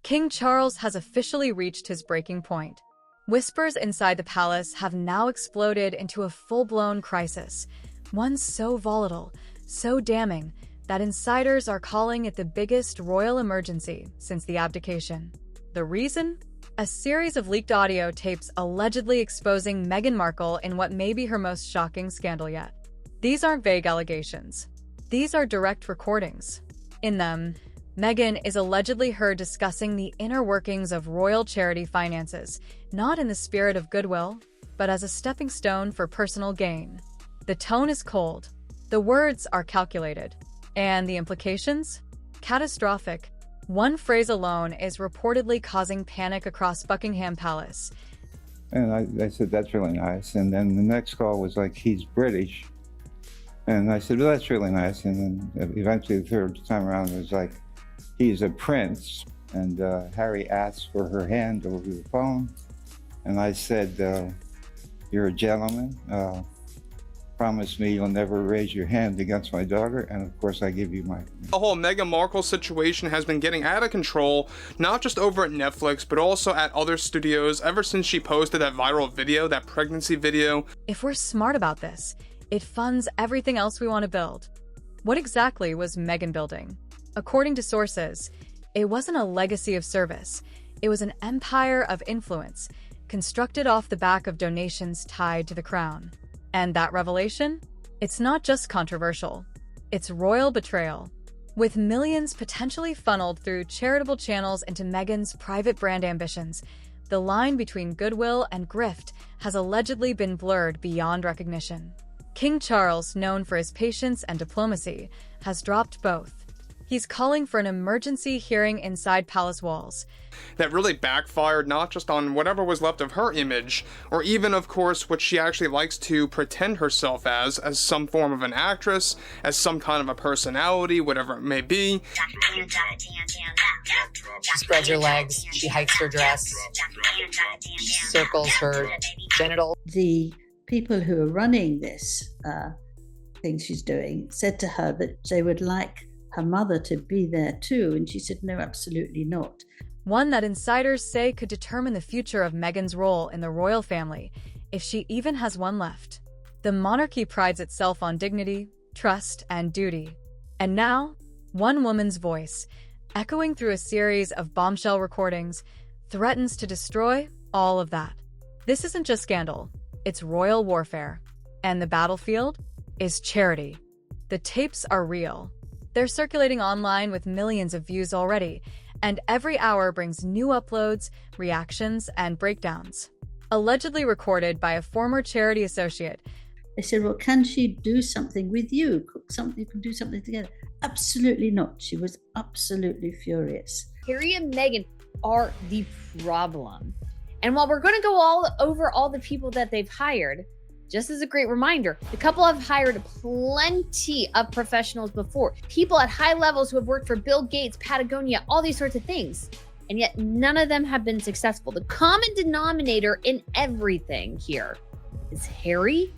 King Charles has officially reached his breaking point. Whispers inside the palace have now exploded into a full-blown crisis, one so volatile, so damning, that insiders are calling it the biggest royal emergency since the abdication. The reason? A series of leaked audio tapes allegedly exposing Meghan Markle in what may be her most shocking scandal yet. These aren't vague allegations. These are direct recordings. In them, Meghan is allegedly heard discussing the inner workings of royal charity finances, not in the spirit of goodwill, but as a stepping stone for personal gain. The tone is cold. The words are calculated. And the implications? Catastrophic. One phrase alone is reportedly causing panic across Buckingham Palace. And I said, that's really nice. And then the next call was like, he's British. And I said, well, that's really nice. And then eventually the third time around it was like, he's a prince. And Harry asked for her hand over the phone. And I said, you're a gentleman. Promise me you'll never raise your hand against my daughter, and of course I give you my... The whole Meghan Markle situation has been getting out of control, not just over at Netflix, but also at other studios ever since she posted that viral video, that pregnancy video. If we're smart about this, it funds everything else we want to build. What exactly was Meghan building? According to sources, it wasn't a legacy of service. It was an empire of influence, constructed off the back of donations tied to the crown. And that revelation? It's not just controversial. It's royal betrayal. With millions potentially funneled through charitable channels into Meghan's private brand ambitions, the line between goodwill and grift has allegedly been blurred beyond recognition. King Charles, known for his patience and diplomacy, has dropped both. He's calling for an emergency hearing inside palace walls. That really backfired not just on whatever was left of her image, or even, of course, what she actually likes to pretend herself as some form of an actress, as some kind of a personality, whatever it may be. She spreads her legs, she hikes her dress, she circles her genitals. The people who are running this thing she's doing said to her that they would like her mother to be there too, and she said, no, absolutely not. One that insiders say could determine the future of Meghan's role in the royal family, if she even has one left. The monarchy prides itself on dignity, trust, and duty. And now, one woman's voice, echoing through a series of bombshell recordings, threatens to destroy all of that. This isn't just scandal, it's royal warfare. And the battlefield is charity. The tapes are real. They're circulating online with millions of views already, and every hour brings new uploads, reactions, and breakdowns. Allegedly recorded by a former charity associate. They said, well, can she do something with you? You can do something together. Absolutely not. She was absolutely furious. Harry and Meghan are the problem. And while we're going to go over all the people that they've hired, just as a great reminder, the couple have hired plenty of professionals before. People at high levels who have worked for Bill Gates, Patagonia, all these sorts of things. And yet none of them have been successful. The common denominator in everything here is Harry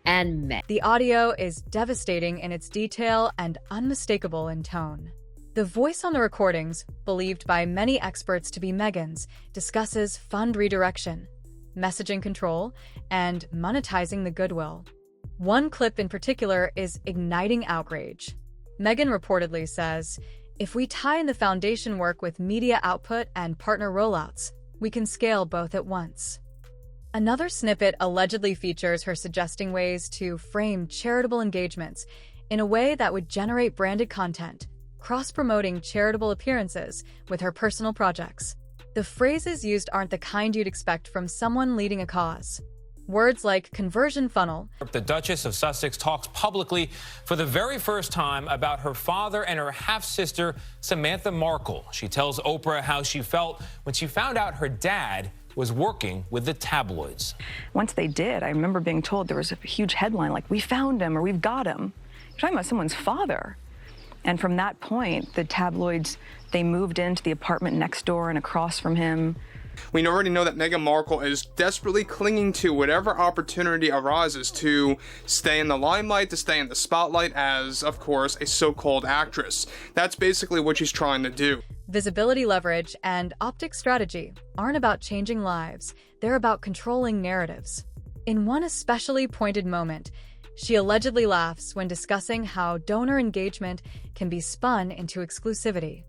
and Meghan. The audio is devastating in its detail and unmistakable in tone. The voice on the recordings, believed by many experts to be Meghan's, discusses fund redirection, messaging control, and monetizing the goodwill. One clip in particular is igniting outrage. Meghan reportedly says, if we tie in the foundation work with media output and partner rollouts, we can scale both at once. Another snippet allegedly features her suggesting ways to frame charitable engagements in a way that would generate branded content, cross-promoting charitable appearances with her personal projects. The phrases used aren't the kind you'd expect from someone leading a cause. Words like conversion funnel. The Duchess of Sussex talks publicly for the very first time about her father and her half-sister, Samantha Markle. She tells Oprah how she felt when she found out her dad was working with the tabloids. Once they did, I remember being told there was a huge headline like, we found him or we've got him. You're talking about someone's father. And from that point, the tabloids, they moved into the apartment next door and across from him. We already know that Meghan Markle is desperately clinging to whatever opportunity arises to stay in the limelight, to stay in the spotlight as, of course, a so-called actress. That's basically what she's trying to do. Visibility leverage and optic strategy aren't about changing lives, they're about controlling narratives. In one especially pointed moment, she allegedly laughs when discussing how donor engagement can be spun into exclusivity.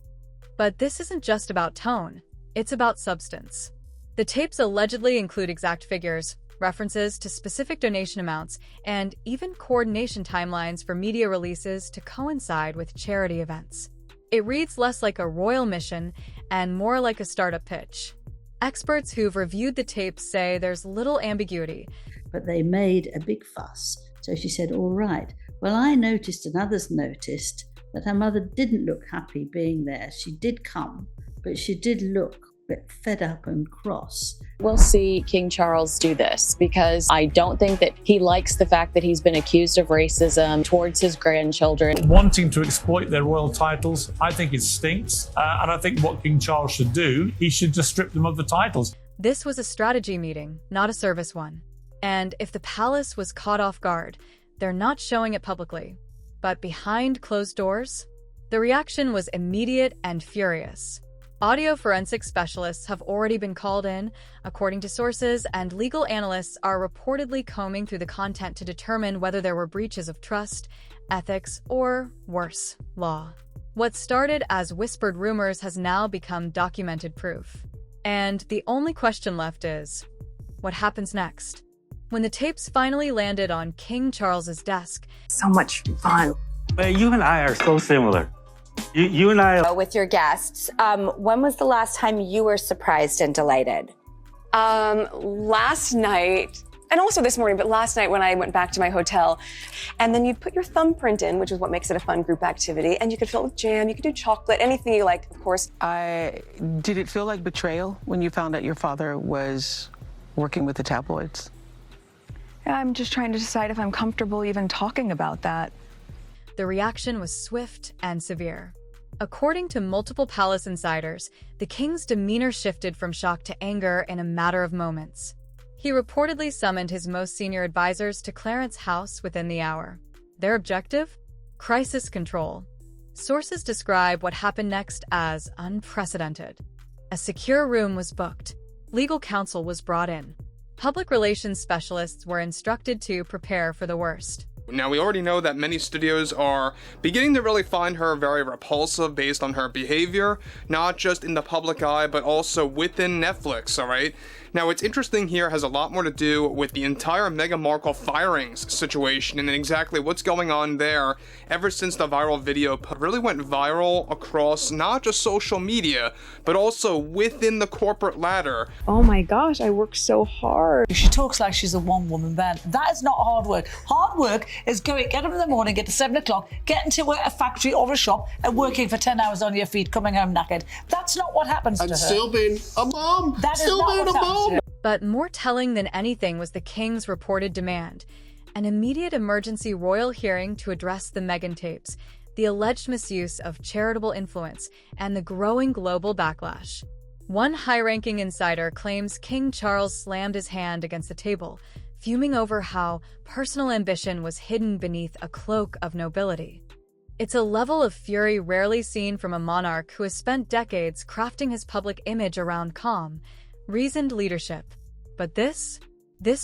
But this isn't just about tone, it's about substance. The tapes allegedly include exact figures, references to specific donation amounts, and even coordination timelines for media releases to coincide with charity events. It reads less like a royal mission and more like a startup pitch. Experts who've reviewed the tapes say there's little ambiguity. But they made a big fuss. So she said, all right, well, I noticed and others noticed that her mother didn't look happy being there. She did come, but she did look a bit fed up and cross. We'll see King Charles do this because I don't think that he likes the fact that he's been accused of racism towards his grandchildren. Wanting to exploit their royal titles, I think it stinks. And I think what King Charles should do, he should just strip them of the titles. This was a strategy meeting, not a service one. And if the palace was caught off guard, they're not showing it publicly. But behind closed doors, the reaction was immediate and furious. Audio forensic specialists have already been called in, according to sources, and legal analysts are reportedly combing through the content to determine whether there were breaches of trust, ethics, or, worse, law. What started as whispered rumors has now become documented proof. And the only question left is, what happens next? When the tapes finally landed on King Charles's desk, so much fun. You and I are so similar. You and I. With your guests, when was the last time you were surprised and delighted? Last night, and also this morning, but last night when I went back to my hotel, and then you'd put your thumbprint in, which is what makes it a fun group activity, and you could fill it with jam, you could do chocolate, anything you like, of course. Did it feel like betrayal when you found out your father was working with the tabloids? I'm just trying to decide if I'm comfortable even talking about that. The reaction was swift and severe. According to multiple palace insiders, the king's demeanor shifted from shock to anger in a matter of moments. He reportedly summoned his most senior advisors to Clarence House within the hour. Their objective? Crisis control. Sources describe what happened next as unprecedented. A secure room was booked. Legal counsel was brought in. Public relations specialists were instructed to prepare for the worst. Now, we already know that many studios are beginning to really find her very repulsive based on her behavior, not just in the public eye, but also within Netflix, alright? Now, what's interesting here has a lot more to do with the entire Meghan Markle firings situation and exactly what's going on there ever since the viral video really went viral across not just social media, but also within the corporate ladder. Oh my gosh, I work so hard. She talks like she's a one-woman band. That is not hard work. Hard work is get up in the morning, get to 7 o'clock, get into a factory or a shop and working for 10 hours on your feet, coming home knackered. That's not what happens to her. And still being a mom. That is not what happens. But more telling than anything was the king's reported demand, an immediate emergency royal hearing to address the Meghan tapes, the alleged misuse of charitable influence, and the growing global backlash. One high-ranking insider claims King Charles slammed his hand against the table, fuming over how personal ambition was hidden beneath a cloak of nobility. It's a level of fury rarely seen from a monarch who has spent decades crafting his public image around calm, reasoned leadership. But this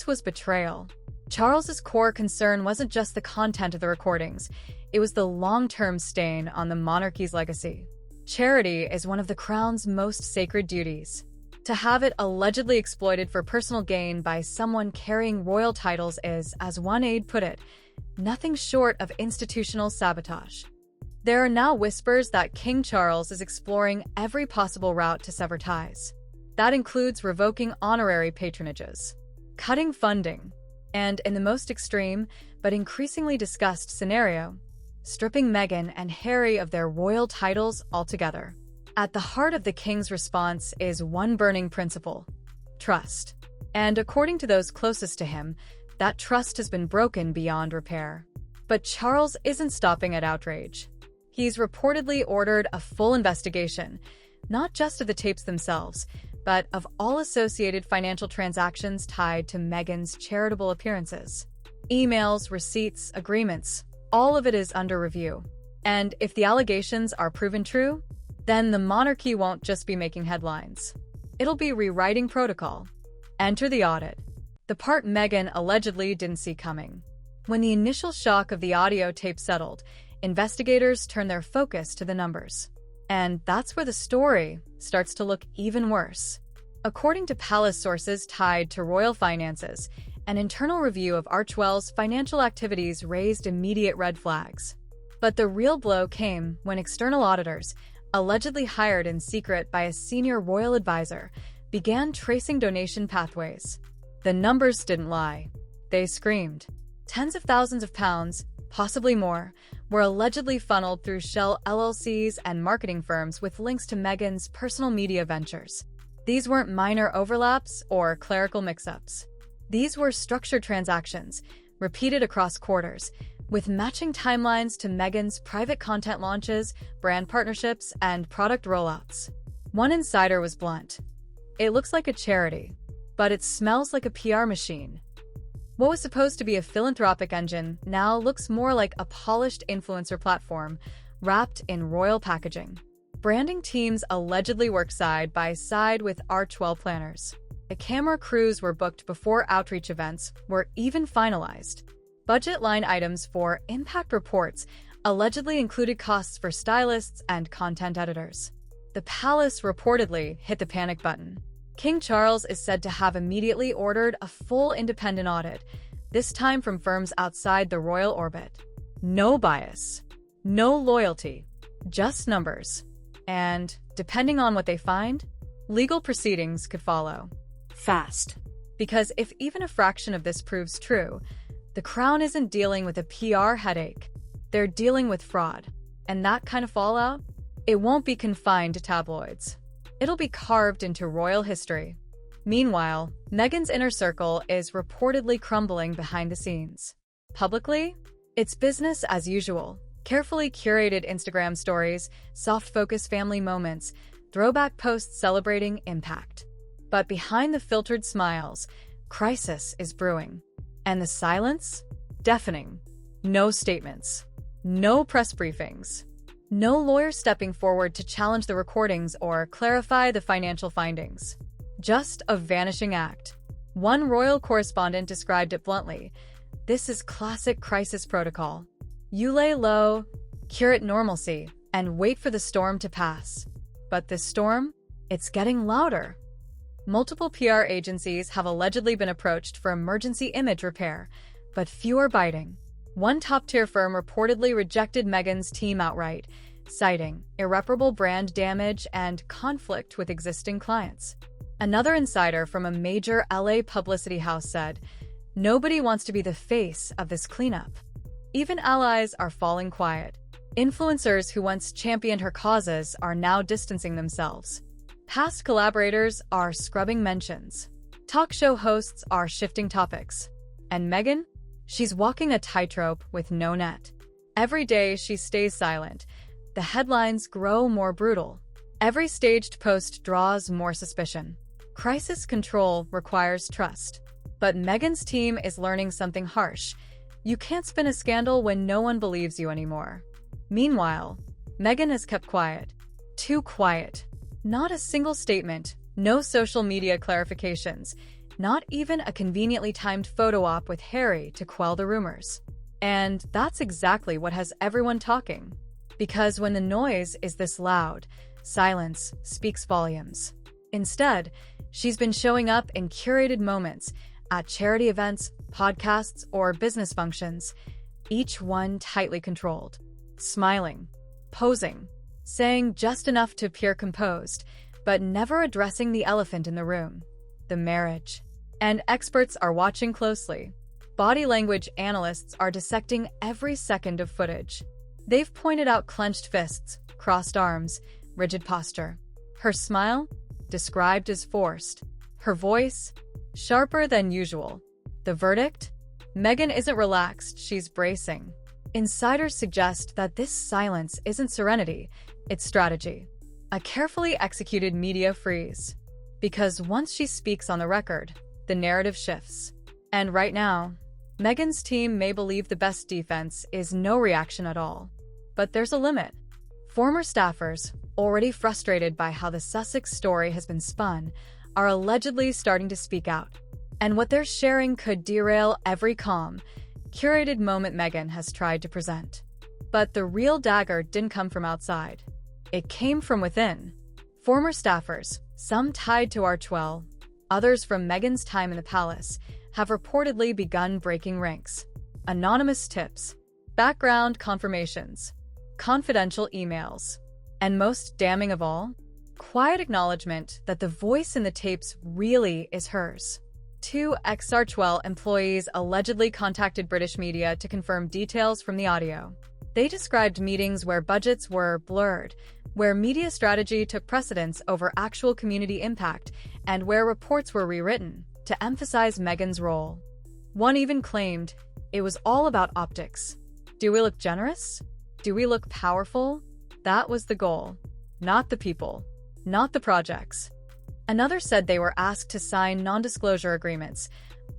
was betrayal. Charles's core concern wasn't just the content of the recordings, it was the long-term stain on the monarchy's legacy. Charity is one of the crown's most sacred duties. To have it allegedly exploited for personal gain by someone carrying royal titles is, as one aide put it, nothing short of institutional sabotage. There are now whispers that King Charles is exploring every possible route to sever ties. That includes revoking honorary patronages, cutting funding, and, in the most extreme but increasingly discussed scenario, stripping Meghan and Harry of their royal titles altogether. At the heart of the king's response is one burning principle: trust. And according to those closest to him, that trust has been broken beyond repair. But Charles isn't stopping at outrage. He's reportedly ordered a full investigation, not just of the tapes themselves, but of all associated financial transactions tied to Meghan's charitable appearances. Emails, receipts, agreements, all of it is under review. And if the allegations are proven true, then the monarchy won't just be making headlines. It'll be rewriting protocol. Enter the audit. The part Meghan allegedly didn't see coming. When the initial shock of the audio tape settled, investigators turned their focus to the numbers. And that's where the story starts to look even worse. According to palace sources tied to royal finances, an internal review of Archewell's financial activities raised immediate red flags. But the real blow came when external auditors, allegedly hired in secret by a senior royal advisor, began tracing donation pathways. The numbers didn't lie. They screamed. Tens of thousands of pounds, possibly more, were allegedly funneled through shell LLCs and marketing firms with links to Meghan's personal media ventures. These weren't minor overlaps or clerical mix-ups. These were structured transactions, repeated across quarters, with matching timelines to Meghan's private content launches, brand partnerships, and product rollouts. One insider was blunt. It looks like a charity, but it smells like a PR machine. What was supposed to be a philanthropic engine now looks more like a polished influencer platform wrapped in royal packaging. Branding teams allegedly work side by side with Archewell planners. The camera crews were booked before outreach events were even finalized. Budget line items for impact reports allegedly included costs for stylists and content editors. The palace reportedly hit the panic button. King Charles is said to have immediately ordered a full independent audit, this time from firms outside the royal orbit. No bias, no loyalty, just numbers. And, depending on what they find, legal proceedings could follow. Fast. Because if even a fraction of this proves true, the Crown isn't dealing with a PR headache. They're dealing with fraud. And that kind of fallout? It won't be confined to tabloids. It'll be carved into royal history. Meanwhile, Meghan's inner circle is reportedly crumbling behind the scenes. Publicly, it's business as usual. Carefully curated Instagram stories, soft-focus family moments, throwback posts celebrating impact. But behind the filtered smiles, crisis is brewing. And the silence? Deafening. No statements. No press briefings. No lawyer stepping forward to challenge the recordings or clarify the financial findings. Just a vanishing act. One royal correspondent described it bluntly. This is classic crisis protocol. You lay low, curate normalcy, and wait for the storm to pass. But this storm? It's getting louder. Multiple PR agencies have allegedly been approached for emergency image repair, but few are biting. One top-tier firm reportedly rejected Meghan's team outright, citing irreparable brand damage and conflict with existing clients. Another insider from a major LA publicity house said, "Nobody wants to be the face of this cleanup." Even allies are falling quiet. Influencers who once championed her causes are now distancing themselves. Past collaborators are scrubbing mentions. Talk show hosts are shifting topics. And Meghan? She's walking a tightrope with no net. Every day she stays silent. The headlines grow more brutal. Every staged post draws more suspicion. Crisis control requires trust. But Meghan's team is learning something harsh. You can't spin a scandal when no one believes you anymore. Meanwhile, Meghan has kept quiet. Too quiet. Not a single statement, no social media clarifications, not even a conveniently timed photo op with Harry to quell the rumors. And that's exactly what has everyone talking. Because when the noise is this loud, silence speaks volumes. Instead, she's been showing up in curated moments at charity events, podcasts, or business functions, each one tightly controlled. Smiling, posing, saying just enough to appear composed, but never addressing the elephant in the room, the marriage. And experts are watching closely. Body language analysts are dissecting every second of footage. They've pointed out clenched fists, crossed arms, rigid posture. Her smile? Described as forced. Her voice? Sharper than usual. The verdict? Meghan isn't relaxed, she's bracing. Insiders suggest that this silence isn't serenity, it's strategy. A carefully executed media freeze. Because once she speaks on the record, the narrative shifts. And right now, Meghan's team may believe the best defense is no reaction at all. But there's a limit. Former staffers, already frustrated by how the Sussex story has been spun, are allegedly starting to speak out. And what they're sharing could derail every calm, curated moment Meghan has tried to present. But the real dagger didn't come from outside. It came from within. Former staffers, some tied to Archewell, others from Meghan's time in the palace, have reportedly begun breaking ranks. Anonymous tips, background confirmations, confidential emails, and most damning of all, quiet acknowledgement that the voice in the tapes really is hers. 2 ex-Archewell employees allegedly contacted British media to confirm details from the audio. They described meetings where budgets were blurred, where media strategy took precedence over actual community impact, and where reports were rewritten to emphasize Meghan's role. One even claimed it was all about optics. Do we look generous? Do we look powerful? That was the goal. Not the people. Not the projects. Another said they were asked to sign non-disclosure agreements,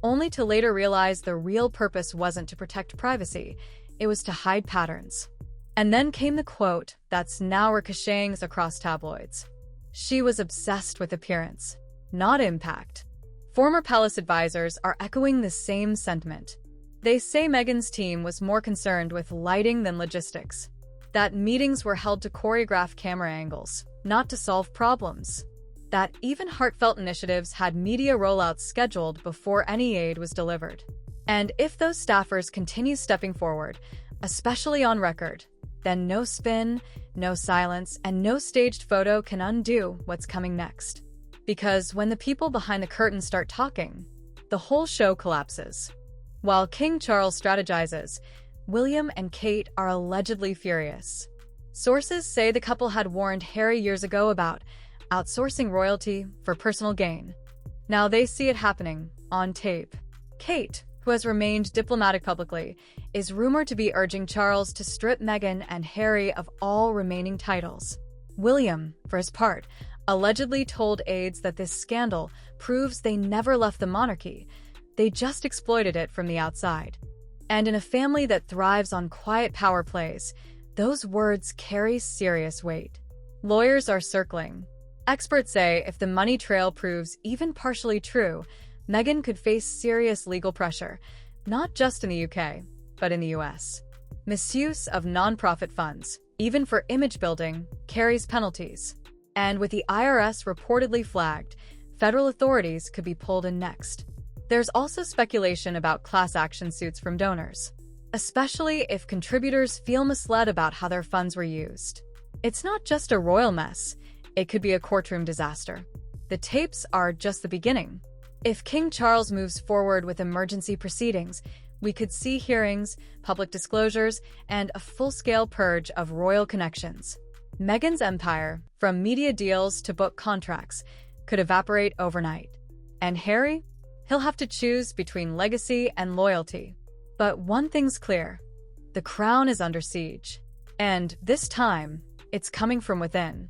only to later realize the real purpose wasn't to protect privacy, it was to hide patterns. And then came the quote that's now ricocheting across tabloids. She was obsessed with appearance, not impact. Former palace advisors are echoing the same sentiment. They say Meghan's team was more concerned with lighting than logistics, that meetings were held to choreograph camera angles, not to solve problems, that even heartfelt initiatives had media rollouts scheduled before any aid was delivered. And if those staffers continue stepping forward, especially on record, then no spin, no silence, and no staged photo can undo what's coming next. Because when the people behind the curtain start talking, the whole show collapses. While King Charles strategizes, William and Kate are allegedly furious. Sources say the couple had warned Harry years ago about outsourcing royalty for personal gain. Now they see it happening on tape. Kate, who has remained diplomatic publicly, is rumored to be urging Charles to strip Meghan and Harry of all remaining titles. William, for his part, allegedly told aides that this scandal proves they never left the monarchy. They just exploited it from the outside. And in a family that thrives on quiet power plays, those words carry serious weight. Lawyers are circling. Experts say if the money trail proves even partially true, Meghan could face serious legal pressure, not just in the UK, but in the US. Misuse of nonprofit funds, even for image building, carries penalties. And with the IRS reportedly flagged, federal authorities could be pulled in next. There's also speculation about class action suits from donors, especially if contributors feel misled about how their funds were used. It's not just a royal mess, it could be a courtroom disaster. The tapes are just the beginning. If King Charles moves forward with emergency proceedings, we could see hearings, public disclosures, and a full-scale purge of royal connections. Meghan's empire, from media deals to book contracts, could evaporate overnight. And Harry? He'll have to choose between legacy and loyalty. But one thing's clear. The crown is under siege. And this time, it's coming from within.